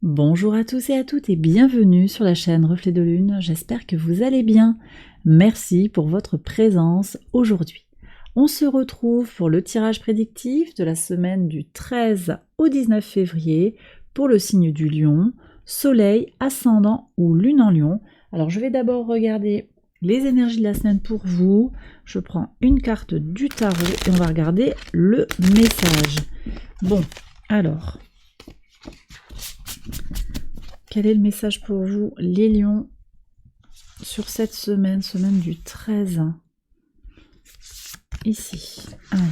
Bonjour à tous et à toutes et bienvenue sur la chaîne Reflet de Lune, j'espère que vous allez bien. Merci pour votre présence aujourd'hui. On se retrouve pour le tirage prédictif de la semaine du 13 au 19 février pour le signe du Lion, Soleil, Ascendant ou Lune en Lion. Alors je vais d'abord regarder les énergies de la semaine pour vous. Je prends une carte du tarot et on va regarder le message. Bon, alors... quel est le message pour vous, les lions, sur cette semaine du 13? Ici. Allez.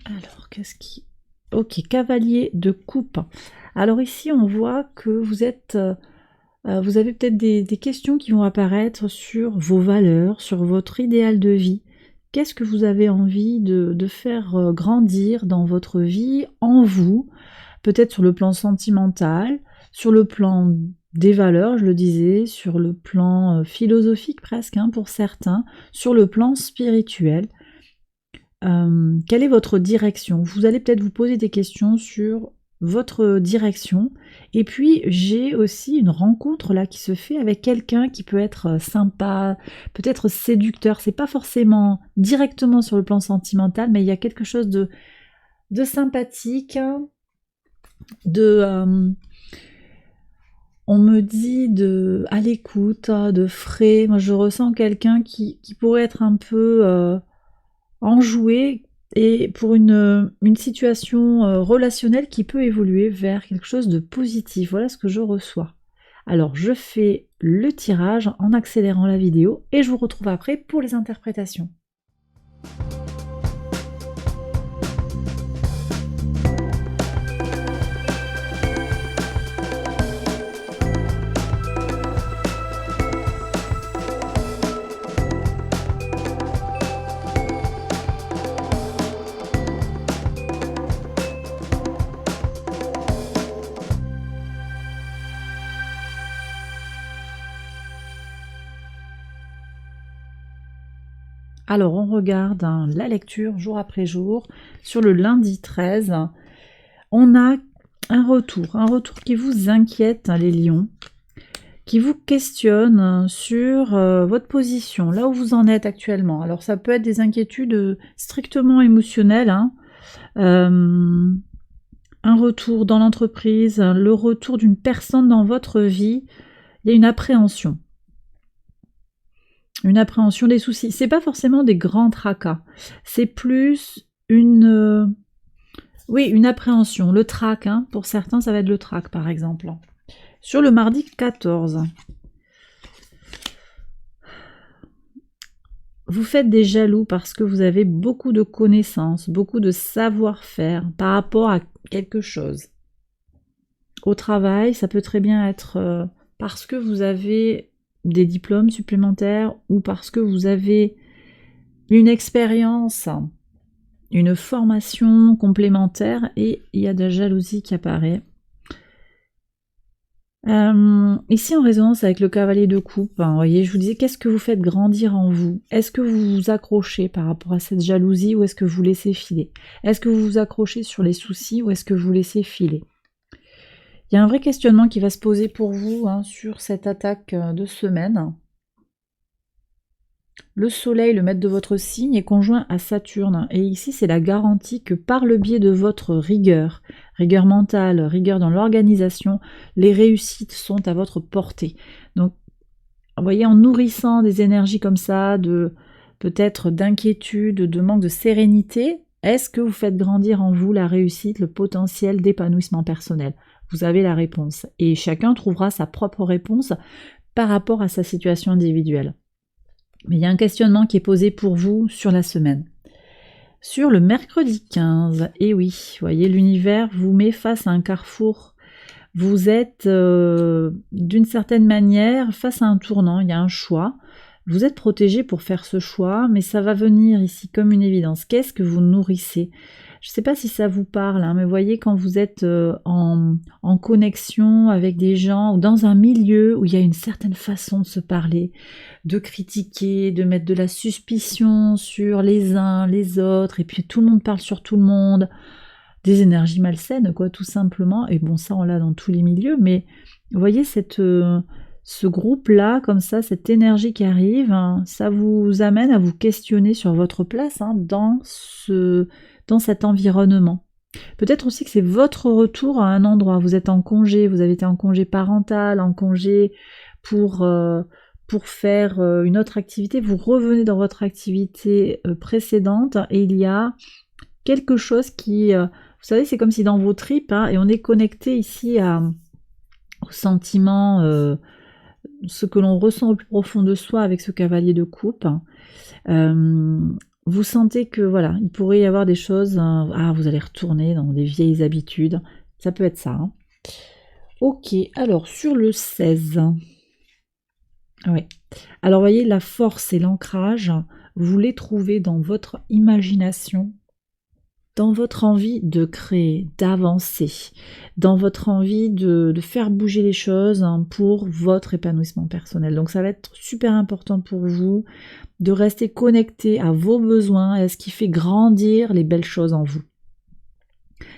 Alors, qu'est-ce qui... Ok, cavalier de coupe. Alors ici, on voit que vous êtes... vous avez peut-être des questions qui vont apparaître sur vos valeurs, sur votre idéal de vie. Qu'est-ce que vous avez envie de faire grandir dans votre vie, en vous? Peut-être sur le plan sentimental, sur le plan des valeurs, je le disais, sur le plan philosophique presque, pour certains, sur le plan spirituel. Quelle est votre direction? Vous allez peut-être vous poser des questions sur votre direction. Et puis, j'ai aussi une rencontre là qui se fait avec quelqu'un qui peut être sympa, peut-être séducteur. C'est pas forcément directement sur le plan sentimental, mais il y a quelque chose de sympathique, on me dit à l'écoute, de frais. Moi, je ressens quelqu'un qui pourrait être un peu enjoué et pour une situation relationnelle qui peut évoluer vers quelque chose de positif. Voilà ce que je reçois. Alors, je fais le tirage en accélérant la vidéo et je vous retrouve après pour les interprétations. Alors, on regarde la lecture jour après jour. Sur le lundi 13, on a un retour qui vous inquiète, les lions, qui vous questionne sur votre position, là où vous en êtes actuellement. Alors, ça peut être des inquiétudes strictement émotionnelles, un retour dans l'entreprise, le retour d'une personne dans votre vie. Il y a une appréhension des soucis. C'est pas forcément des grands tracas, c'est plus une appréhension, le trac, pour certains ça va être le trac par exemple. Sur le mardi 14, vous faites des jaloux parce que vous avez beaucoup de connaissances, beaucoup de savoir-faire par rapport à quelque chose. Au travail, ça peut très bien être parce que vous avez des diplômes supplémentaires ou parce que vous avez une expérience, une formation complémentaire et il y a de la jalousie qui apparaît. Ici en résonance avec le cavalier de coupe, vous voyez, je vous disais, qu'est-ce que vous faites grandir en vous? Est-ce que vous vous accrochez par rapport à cette jalousie ou est-ce que vous laissez filer? Est-ce que vous vous accrochez sur les soucis ou est-ce que vous laissez filer? Il y a un vrai questionnement qui va se poser pour vous sur cette attaque de semaine. Le soleil, le maître de votre signe, est conjoint à Saturne. Et ici, c'est la garantie que par le biais de votre rigueur mentale, rigueur dans l'organisation, les réussites sont à votre portée. Donc, vous voyez, en nourrissant des énergies comme ça, peut-être d'inquiétude, de manque de sérénité, est-ce que vous faites grandir en vous la réussite, le potentiel d'épanouissement personnel? Vous avez la réponse. Et chacun trouvera sa propre réponse par rapport à sa situation individuelle. Mais il y a un questionnement qui est posé pour vous sur la semaine. Sur le mercredi 15, et oui, vous voyez, l'univers vous met face à un carrefour. Vous êtes d'une certaine manière face à un tournant, il y a un choix. Vous êtes protégé pour faire ce choix, mais ça va venir ici comme une évidence. Qu'est-ce que vous nourrissez? Je ne sais pas si ça vous parle, mais voyez, quand vous êtes en connexion avec des gens ou dans un milieu où il y a une certaine façon de se parler, de critiquer, de mettre de la suspicion sur les uns, les autres, et puis tout le monde parle sur tout le monde, des énergies malsaines, quoi, tout simplement. Et bon, ça, on l'a dans tous les milieux, mais vous voyez, ce groupe-là, comme ça, cette énergie qui arrive, hein, ça vous amène à vous questionner sur votre place hein, dans cet environnement. Peut-être aussi que c'est votre retour à un endroit. Vous êtes en congé, vous avez été en congé parental, en congé pour faire une autre activité. Vous revenez dans votre activité précédente et il y a quelque chose qui... vous savez, c'est comme si dans vos tripes, hein, et on est connecté ici au sentiment, ce que l'on ressent au plus profond de soi avec ce cavalier de coupe. Vous sentez que voilà, il pourrait y avoir des choses, vous allez retourner dans des vieilles habitudes, ça peut être ça. Hein. Ok, alors sur le 16, oui. Alors vous voyez, la force et l'ancrage, vous les trouvez dans votre imagination, dans votre envie de créer, d'avancer, dans votre envie de faire bouger les choses hein, pour votre épanouissement personnel. Donc ça va être super important pour vous de rester connecté à vos besoins et à ce qui fait grandir les belles choses en vous.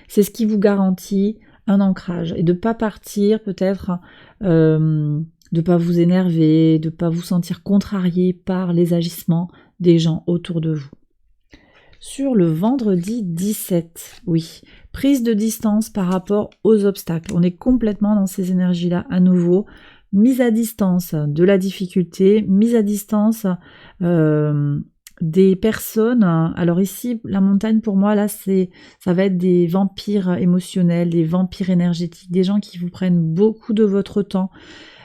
C'est ce qui vous garantit un ancrage et de ne pas partir peut-être, de ne pas vous énerver, de ne pas vous sentir contrarié par les agissements des gens autour de vous. Sur le vendredi 17, oui, prise de distance par rapport aux obstacles. On est complètement dans ces énergies-là à nouveau. Mise à distance de la difficulté, mise à distance des personnes. Alors ici, la montagne pour moi, là, ça va être des vampires émotionnels, des vampires énergétiques, des gens qui vous prennent beaucoup de votre temps,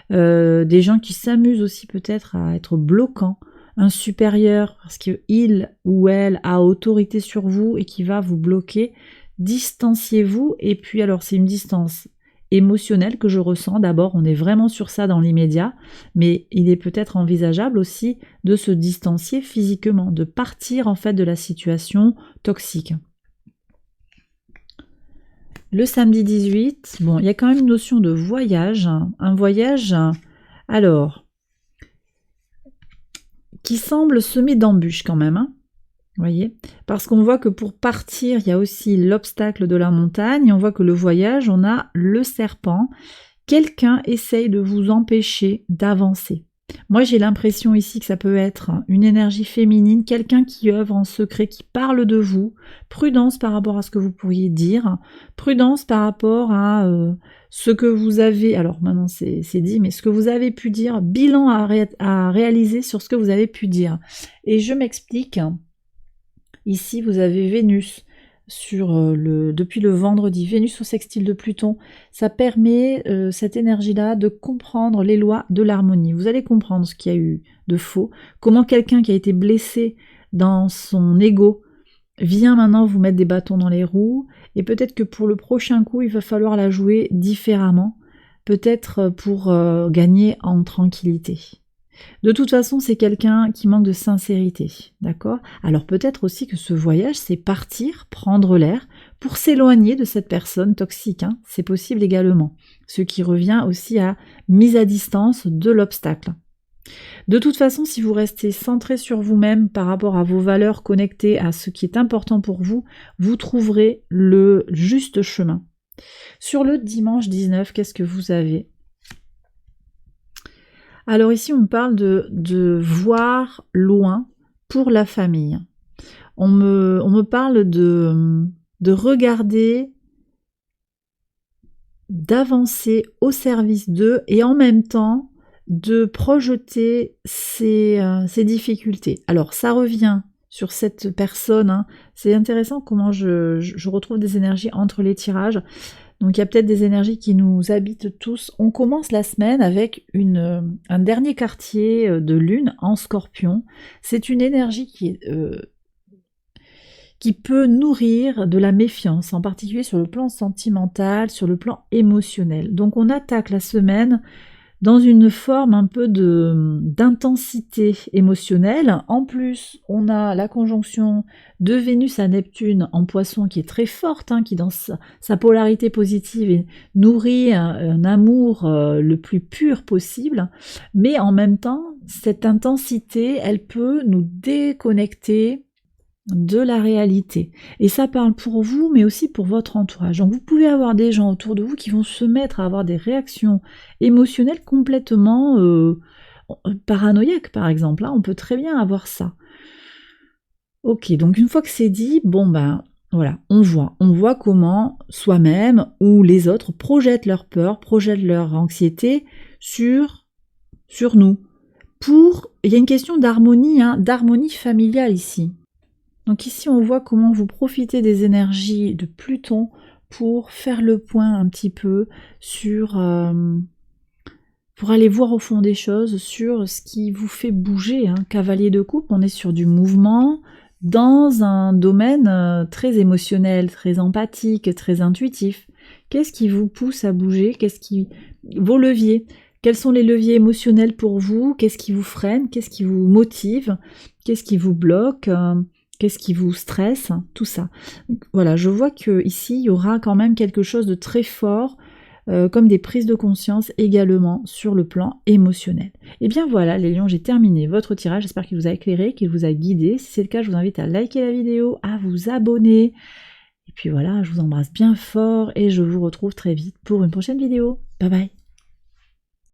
des gens qui s'amusent aussi peut-être à être bloquants, un supérieur parce qu'il ou elle a autorité sur vous et qui va vous bloquer. Distanciez-vous et puis alors c'est une distance émotionnel que je ressens. D'abord, on est vraiment sur ça dans l'immédiat, mais il est peut-être envisageable aussi de se distancier physiquement, de partir en fait de la situation toxique. Le samedi 18, bon, il y a quand même une notion de voyage, un voyage, alors, qui semble semé d'embûches quand même, hein. Vous voyez, parce qu'on voit que pour partir, il y a aussi l'obstacle de la montagne, on voit que le voyage, on a le serpent. Quelqu'un essaye de vous empêcher d'avancer. Moi, j'ai l'impression ici que ça peut être une énergie féminine, quelqu'un qui œuvre en secret, qui parle de vous. Prudence par rapport à ce que vous pourriez dire, prudence par rapport à ce que vous avez, alors maintenant c'est dit, mais ce que vous avez pu dire, bilan à réaliser sur ce que vous avez pu dire. Et je m'explique. Ici, vous avez Vénus depuis le vendredi, Vénus au sextile de Pluton. Ça permet, cette énergie-là, de comprendre les lois de l'harmonie. Vous allez comprendre ce qu'il y a eu de faux, comment quelqu'un qui a été blessé dans son ego vient maintenant vous mettre des bâtons dans les roues, et peut-être que pour le prochain coup, il va falloir la jouer différemment, peut-être pour gagner en tranquillité. De toute façon, c'est quelqu'un qui manque de sincérité, d'accord? Alors peut-être aussi que ce voyage, c'est partir, prendre l'air, pour s'éloigner de cette personne toxique, hein. C'est possible également. Ce qui revient aussi à mise à distance de l'obstacle. De toute façon, si vous restez centré sur vous-même par rapport à vos valeurs connectées à ce qui est important pour vous, vous trouverez le juste chemin. Sur le dimanche 19, qu'est-ce que vous avez ? Alors ici, on parle de voir loin pour la famille. On me parle de regarder, d'avancer au service d'eux et en même temps de projeter ses difficultés. Alors ça revient sur cette personne, hein. C'est intéressant comment je retrouve des énergies entre les tirages. Donc il y a peut-être des énergies qui nous habitent tous. On commence la semaine avec un dernier quartier de lune en Scorpion. C'est une énergie qui peut nourrir de la méfiance, en particulier sur le plan sentimental, sur le plan émotionnel. Donc on attaque la semaine dans une forme un peu d'intensité émotionnelle. En plus, on a la conjonction de Vénus à Neptune en Poisson qui est très forte, hein, qui dans sa polarité positive nourrit un amour le plus pur possible. Mais en même temps, cette intensité, elle peut nous déconnecter de la réalité. Et ça parle pour vous, mais aussi pour votre entourage. Donc vous pouvez avoir des gens autour de vous qui vont se mettre à avoir des réactions émotionnelles complètement paranoïaques, par exemple. Là, on peut très bien avoir ça. Ok, donc une fois que c'est dit, bon ben voilà, on voit comment soi-même ou les autres projettent leur peur, projettent leur anxiété sur nous. Il y a une question d'harmonie, d'harmonie familiale ici. Donc ici, on voit comment vous profitez des énergies de Pluton pour faire le point un petit peu sur... pour aller voir au fond des choses, sur ce qui vous fait bouger. Cavalier de coupe, on est sur du mouvement dans un domaine très émotionnel, très empathique, très intuitif. Qu'est-ce qui vous pousse à bouger? Vos leviers. Quels sont les leviers émotionnels pour vous? Qu'est-ce qui vous freine? Qu'est-ce qui vous motive? Qu'est-ce qui vous bloque? Qu'est-ce qui vous stresse? Tout ça. Voilà, je vois que ici il y aura quand même quelque chose de très fort, comme des prises de conscience également sur le plan émotionnel. Et bien voilà les lions, j'ai terminé votre tirage, j'espère qu'il vous a éclairé, qu'il vous a guidé. Si c'est le cas, je vous invite à liker la vidéo, à vous abonner. Et puis voilà, je vous embrasse bien fort et je vous retrouve très vite pour une prochaine vidéo. Bye bye.